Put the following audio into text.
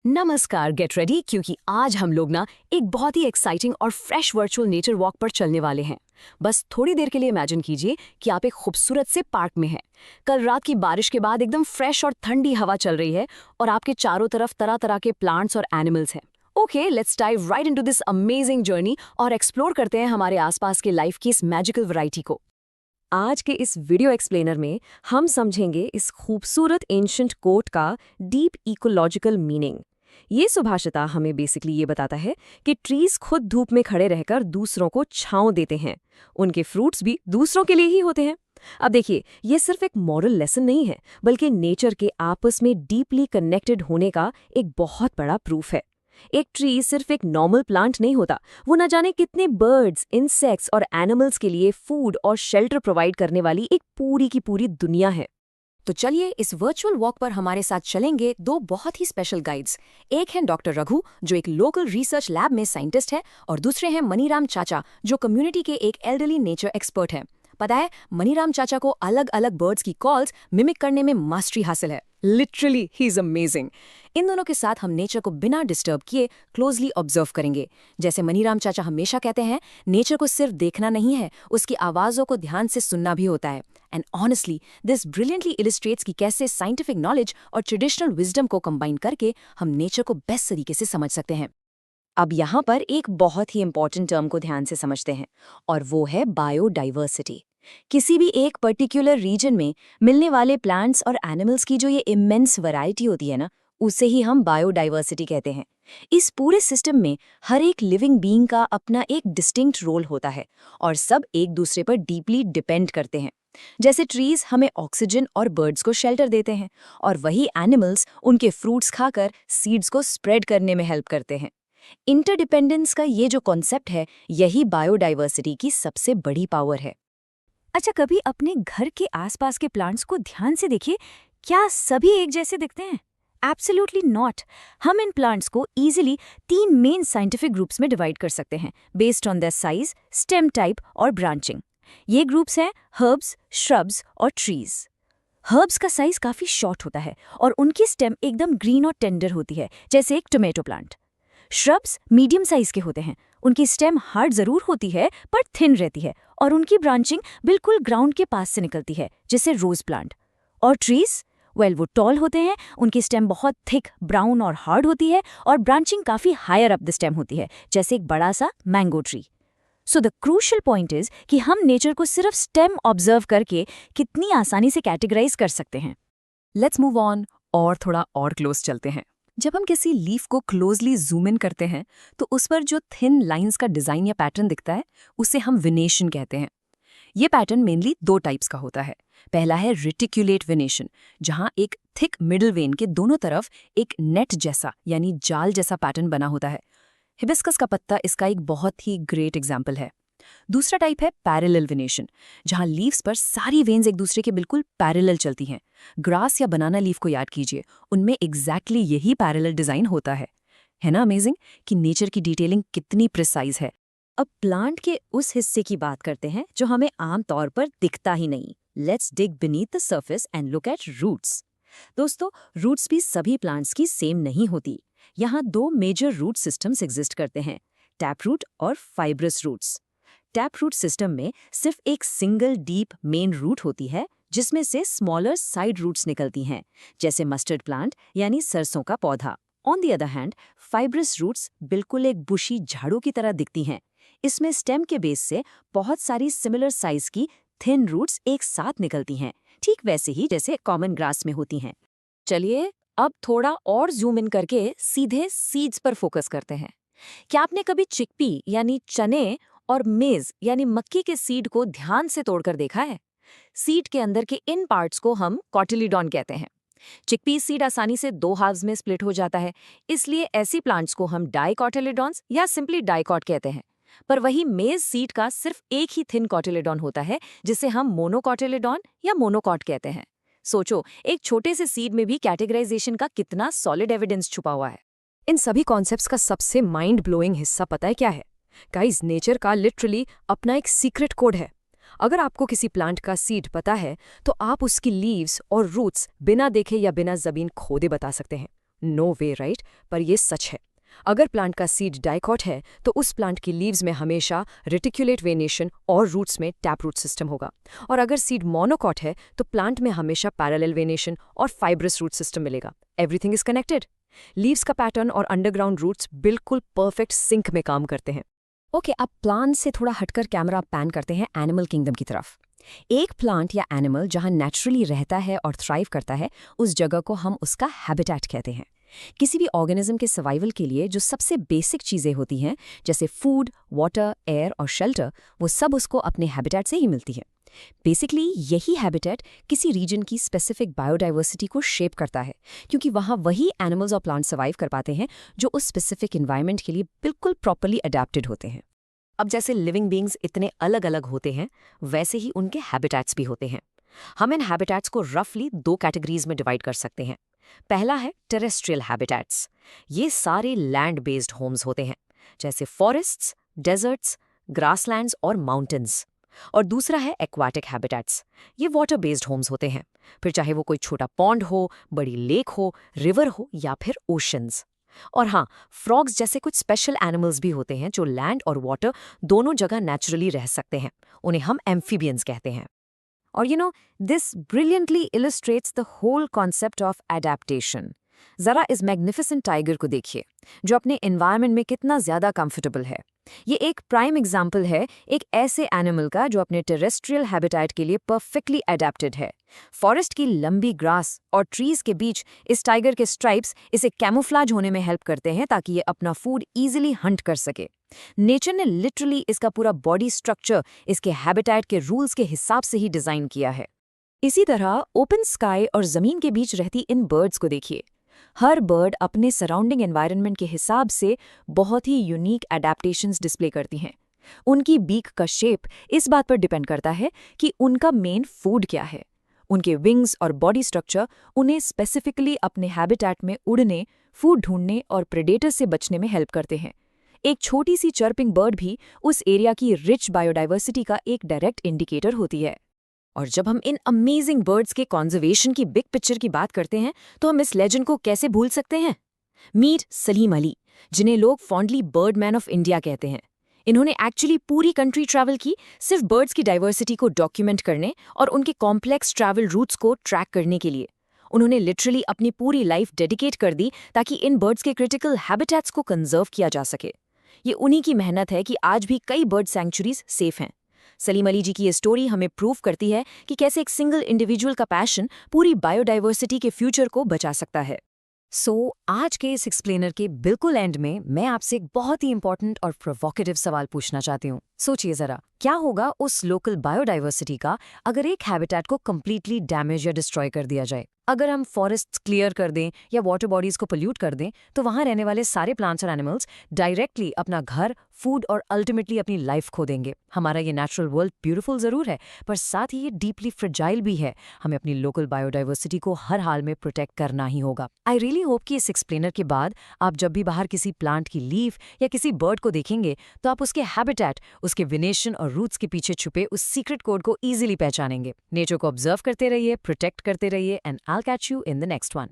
नमस्कार, get ready क्योंकि आज हम लोग ना एक बहुत ही एक्साइटिंग और फ्रेश वर्चुअल नेचर वॉक पर चलने वाले हैं। बस थोड़ी देर के लिए इमेजिन कीजिए कि आप एक खूबसूरत से पार्क में हैं। कल रात की बारिश के बाद एकदम फ्रेश और ठंडी हवा चल रही है और आपके चारों तरफ तरह तरह के प्लांट्स और एनिमल्स हैं। Okay, let's dive right into this amazing journey और एक्सप्लोर करते हैं हमारे आसपास के लाइफ की इस मैजिकल वैरायटी को। आज के इस वीडियो एक्सप्लेनर में हम समझेंगे इस खूबसूरत एंशंट कोट का डीप इकोलॉजिकल मीनिंग। ये सुभाषिता हमें बेसिकली ये बताता है कि ट्रीज खुद धूप में खड़े रहकर दूसरों को छांव देते हैं। उनके फ्रूट्स भी दूसरों के लिए ही होते हैं। अब देखिए, ये सिर्फ एक मॉरल लेसन नहीं है, बल्कि नेचर के आपस में डीपली कनेक्टेड होने का एक बहुत बड़ा प्रूफ है। एक ट्री सिर्फ एक नॉर्मल प्लांट नहीं होता, वो न जाने कितने बर्ड्स, इंसेक्ट्स और एनिमल्स के लिए फूड और शेल्टर प्रोवाइड करने वाली एक पूरी की पूरी दुनिया है। तो चलिए इस वर्चुअल वॉक पर हमारे साथ चलेंगे दो बहुत ही स्पेशल गाइड्स। एक हैं डॉक्टर रघु, जो एक लोकल रिसर्च लैब में साइंटिस्ट है, और दूसरे हैं मनीराम चाचा, जो कम्युनिटी के एक एल्डरली नेचर एक्सपर्ट हैं। पता है, मनीराम चाचा को अलग अलग बर्ड्स की कॉल्स मिमिक करने में मास्टरी हासिल है। Literally he is amazing. इन दोनों के साथ हम नेचर को बिना डिस्टर्ब किए क्लोजली ऑब्जर्व करेंगे। जैसे मनीराम चाचा हमेशा कहते हैं, नेचर को सिर्फ देखना नहीं है, उसकी आवाज़ों को ध्यान से सुनना भी होता है। एंड ऑनेस्टली दिस ब्रिलियंटली इलिस्ट्रेट्स कि कैसे साइंटिफिक नॉलेज और ट्रेडिशनल विजडम को कंबाइन करके हम नेचर को बेस्ट तरीके से समझ सकते हैं। अब यहाँ पर एक बहुत ही इंपॉर्टेंट टर्म को ध्यान से समझते हैं, और वो है बायोडाइवर्सिटी। किसी भी एक पर्टिकुलर रीजन में मिलने वाले प्लांट्स और एनिमल्स की जो ये इमेंस वैरायटी होती है ना, उसे ही हम बायोडाइवर्सिटी कहते हैं। इस पूरे सिस्टम में हर एक लिविंग बीइंग का अपना एक डिस्टिंक्ट रोल होता है, और सब एक दूसरे पर डीपली डिपेंड करते हैं। जैसे ट्रीज हमें ऑक्सीजन और बर्ड्स को शेल्टर देते हैं, और वही एनिमल्स उनके फ्रूट्स खाकर सीड्स को स्प्रेड करने में हेल्प करते हैं। इंटरडिपेंडेंस का ये जो कॉन्सेप्ट है, यही बायोडाइवर्सिटी की सबसे बड़ी पावर है। अच्छा, कभी अपने घर के आसपास के प्लांट्स को ध्यान से देखिए, क्या सभी एक जैसे दिखते हैं? Absolutely not. हम इन प्लांट्स को इजीली 3 मेन साइंटिफिक ग्रुप्स में डिवाइड कर सकते हैं, based on their size, stem type और ब्रांचिंग। ये ग्रुप्स हैं हर्ब्स, श्रब्स और ट्रीज। हर्ब्स का साइज काफी शॉर्ट होता है और उनकी स्टेम एकदम ग्रीन और टेंडर होती है, जैसे एक tomato plant. Shrubs medium size के होते हैं, उनकी स्टेम हार्ड जरूर होती है पर थिन रहती है, और उनकी ब्रांचिंग बिल्कुल ग्राउंड के पास से निकलती है, जैसे रोज प्लांट। और ट्रीज, वो टॉल होते हैं, उनकी स्टेम बहुत थिक, ब्राउन और हार्ड होती है, और ब्रांचिंग काफी हायर अप द स्टेम होती है, जैसे एक बड़ा सा mango tree. So the crucial point is कि हम नेचर को सिर्फ स्टेम ऑब्जर्व करके कितनी आसानी से कैटेगराइज कर सकते हैं। लेट्स मूव ऑन और थोड़ा और क्लोज चलते हैं। जब हम किसी लीफ को क्लोजली जूम इन करते हैं तो उस पर जो थिन लाइंस का डिजाइन या पैटर्न दिखता है, उसे हम वेनेशन कहते हैं। ये पैटर्न मेनली 2 टाइप्स का होता है। पहला है रेटिक्युलेट वेनेशन, जहां एक थिक मिडल वेन के दोनों तरफ एक नेट जैसा यानी जाल जैसा पैटर्न बना होता है। हिबिस्कस का पत्ता इसका एक बहुत ही ग्रेट एग्जाम्पल है। दूसरा टाइप है पैरेलल वेनेशन, जहां लीव्स पर सारी वेन्स एक दूसरे के बिल्कुल पैरेलल चलती हैं। ग्रास या बनाना लीफ को याद कीजिए, उनमें एग्जैक्टली यही पैरेलल डिजाइन होता है ना अमेजिंग कि नेचर की डिटेलिंग कितनी प्रिसाइज है। अब प्लांट के उस हिस्से की बात करते हैं जो हमें आम तौर पर दिखता ही नहीं। Let's dig beneath the surface and look at roots. दोस्तों, रूट्स भी सभी प्लांट्स की सेम नहीं होती। यहाँ 2 मेजर रूट सिस्टम्स एग्जिस्ट करते हैं, टैप रूट और fibrous roots. Tap root system में सिर्फ एक सिंगल डीप मेन रूट होती है, जिसमें से स्मॉलर साइड रूट्स निकलती हैं, जैसे मस्टर्ड प्लांट यानी सरसों का पौधा। On the other hand, fibrous roots बिल्कुल एक बुशी झाड़ू की तरह दिखती हैं। इसमें स्टेम के बेस से बहुत सारी सिमिलर साइज की थिन रूट्स एक साथ निकलती हैं, ठीक वैसे ही जैसे कॉमन ग्रास में होती हैं। चलिए अब थोड़ा और जूम इन करके सीधे सीड्स पर फोकस करते हैं। क्या आपने कभी चिकपी यानी चने और मेज यानी मक्की के सीड को ध्यान से तोड़कर देखा है? सीड के अंदर के इन पार्ट्स को हम कॉटिलीडॉन कहते हैं। चिकपी सीड आसानी से 2 हाफ्स में स्प्लिट हो जाता है, इसलिए ऐसी प्लांट्स को हम डाइकॉटिलीडॉन्स या सिंपली डाइकॉट कहते हैं। पर वही मेज सीड का सिर्फ एक ही थिन कॉटिलीडॉन होता है, जिसे हम मोनोकॉटिलीडॉन या मोनोकॉट कहते हैं। सोचो, एक छोटे से सीड में भी कैटेगराइजेशन का कितना सॉलिड एविडेंस छुपा हुआ है। इन सभी कॉन्सेप्ट्स का सबसे माइंड ब्लोइंग हिस्सा पता है क्या है? गाइस, नेचर का लिटरली अपना एक सीक्रेट कोड है। अगर आपको किसी प्लांट का सीड पता है तो आप उसकी लीव्स और रूट्स बिना देखे या बिना जमीन खोदे बता सकते हैं। नो वे राइट, पर ये सच है। अगर प्लांट का सीड डाइकॉट है तो उस प्लांट की लीव्स में हमेशा रेटिकुलेट वेनेशन और रूट्स में टैप रूट सिस्टम होगा, और अगर सीड मोनोकॉट है तो प्लांट में हमेशा पैरेलल वेनेशन और फाइब्रस रूट सिस्टम मिलेगा। Everything is connected. लीव्स का पैटर्न और अंडरग्राउंड रूट्स बिल्कुल परफेक्ट सिंक में काम करते हैं। ओके, अब प्लांट से थोड़ा हटकर कैमरा पैन करते हैं एनिमल किंगडम की तरफ। एक प्लांट या एनिमल जहां नेचुरली रहता है और थ्राइव करता है, उस जगह को हम उसका हैबिटेट कहते हैं। किसी भी ऑर्गेनिज्म के सर्वाइवल के लिए जो सबसे बेसिक चीज़ें होती हैं, जैसे फूड, वाटर, एयर और शेल्टर, वो सब उसको अपने हैबिटेट से ही मिलती है। बेसिकली यही हैबिटेट किसी रीजन की स्पेसिफिक बायोडाइवर्सिटी को शेप करता है, क्योंकि वहाँ वही एनिमल्स और प्लांट्स सर्वाइव कर पाते हैं जो उस स्पेसिफिक एनवायरनमेंट के लिए बिल्कुल प्रॉपरली अडेप्टेड होते हैं। अब जैसे लिविंग बीइंग्स इतने अलग अलग होते हैं, वैसे ही उनके हैबिटेट्स भी होते हैं। हम इन हैबिटेट्स को रफली 2 कैटेगरीज में डिवाइड कर सकते हैं। पहला है टेरेस्ट्रियल हैबिटेट्स। ये सारे लैंड बेस्ड होम्स होते हैं, जैसे फॉरेस्ट्स, डेजर्ट्स, ग्रासलैंड्स और माउंटेन्स। और दूसरा है एक्वाटिक हैबिटेट्स। ये वाटर बेस्ड होम्स होते हैं, फिर चाहे वो कोई छोटा पॉन्ड हो, बड़ी लेक हो, रिवर हो या फिर ओशंस। और हाँ, फ्रॉग्स जैसे कुछ स्पेशल एनिमल्स भी होते हैं जो लैंड और वाटर दोनों जगह नेचुरली रह सकते हैं। उन्हें हम एम्फीबियंस कहते हैं। और this brilliantly illustrates the whole concept of adaptation. जरा इस मैग्निफिसेंट टाइगर को देखिए, जो अपने एनवायरनमेंट में कितना ज्यादा कंफर्टेबल है। ये एक प्राइम एग्जाम्पल है एक ऐसे एनिमल का जो अपने टेरेस्ट्रियल हैबिटेट के लिए परफेक्टली एडेप्टेड है। फॉरेस्ट की लंबी ग्रास और ट्रीज के बीच इस टाइगर के स्ट्राइप्स इसे कैमोफ्लाज होने में हेल्प करते हैं, ताकि ये अपना फूड इजीली हंट कर सके। नेचर ने लिटरली इसका पूरा बॉडी स्ट्रक्चर इसके हैबिटेट के रूल्स के हिसाब से ही डिजाइन किया है। इसी तरह ओपन स्काई और जमीन के बीच रहती इन बर्ड्स को देखिए। हर बर्ड अपने सराउंडिंग एनवायरनमेंट के हिसाब से बहुत ही यूनिक एडेप्टेशंस डिस्प्ले करती हैं। उनकी बीक का शेप इस बात पर डिपेंड करता है कि उनका मेन फूड क्या है। उनके विंग्स और बॉडी स्ट्रक्चर उन्हें स्पेसिफिकली अपने हैबिटेट में उड़ने, फूड ढूंढने और प्रेडेटर से बचने में हेल्प करते हैं। एक छोटी सी चर्पिंग बर्ड भी उस एरिया की रिच बायोडाइवर्सिटी का एक डायरेक्ट इंडिकेटर होती है। और जब हम इन अमेजिंग बर्ड्स के कॉन्जर्वेशन की बिग पिक्चर की बात करते हैं, तो हम इस लेजेंड को कैसे भूल सकते हैं। मीट सलीम अली, जिन्हें लोग फॉन्डली बर्डमैन ऑफ इंडिया कहते हैं। इन्होंने एक्चुअली पूरी कंट्री ट्रैवल की सिर्फ बर्ड्स की डाइवर्सिटी को डॉक्यूमेंट करने और उनके कॉम्प्लेक्स ट्रैवल रूट्स को ट्रैक करने के लिए। उन्होंने लिटरली अपनी पूरी लाइफ डेडिकेट कर दी ताकि इन बर्ड्स के क्रिटिकल हैबिटेट्स को कंजर्व किया जा सके। ये उन्हीं की मेहनत है कि आज भी कई बर्ड सैंक्चुरीज सेफ हैं। सलीम अली जी की ये स्टोरी हमें प्रूव करती है कि कैसे एक सिंगल इंडिविजुअल का पैशन पूरी बायोडाइवर्सिटी के फ्यूचर को बचा सकता है। आज के इस एक्सप्लेनर के बिल्कुल एंड में मैं आपसे एक बहुत ही इंपॉर्टेंट और प्रोवोकेटिव सवाल पूछना चाहती हूँ। सोचिए जरा, क्या होगा उस लोकल बायोडाइवर्सिटी का अगर एक हैबिटेट को कंप्लीटली डैमेज या डिस्ट्रॉय कर दिया जाए? अगर हम फॉरेस्ट्स क्लियर कर दें या वाटर बॉडीज को पोल्यूट कर दें, तो वहां रहने वाले सारे प्लांट्स और एनिमल्स डायरेक्टली अपना घर, फूड और अल्टीमेटली अपनी लाइफ खो देंगे। हमारा ये नेचुरल वर्ल्ड ब्यूटीफुल जरूर है, पर साथ ही ये डीपली फ्रेजाइल भी है। हमें अपनी लोकल बायोडाइवर्सिटी को हर हाल में प्रोटेक्ट करना ही होगा। आई रियली होप कि इस एक्सप्लेनर के बाद आप जब भी बाहर किसी प्लांट की लीफ या किसी बर्ड को देखेंगे, तो आप उसके हैबिटेट, उसके वेनेशन और रूट्स के पीछे छुपे उस सीक्रेट कोड को इजीली पहचानेंगे। नेचर को ऑब्जर्व करते रहिए, प्रोटेक्ट करते रहिए, and I'll catch you in the next one.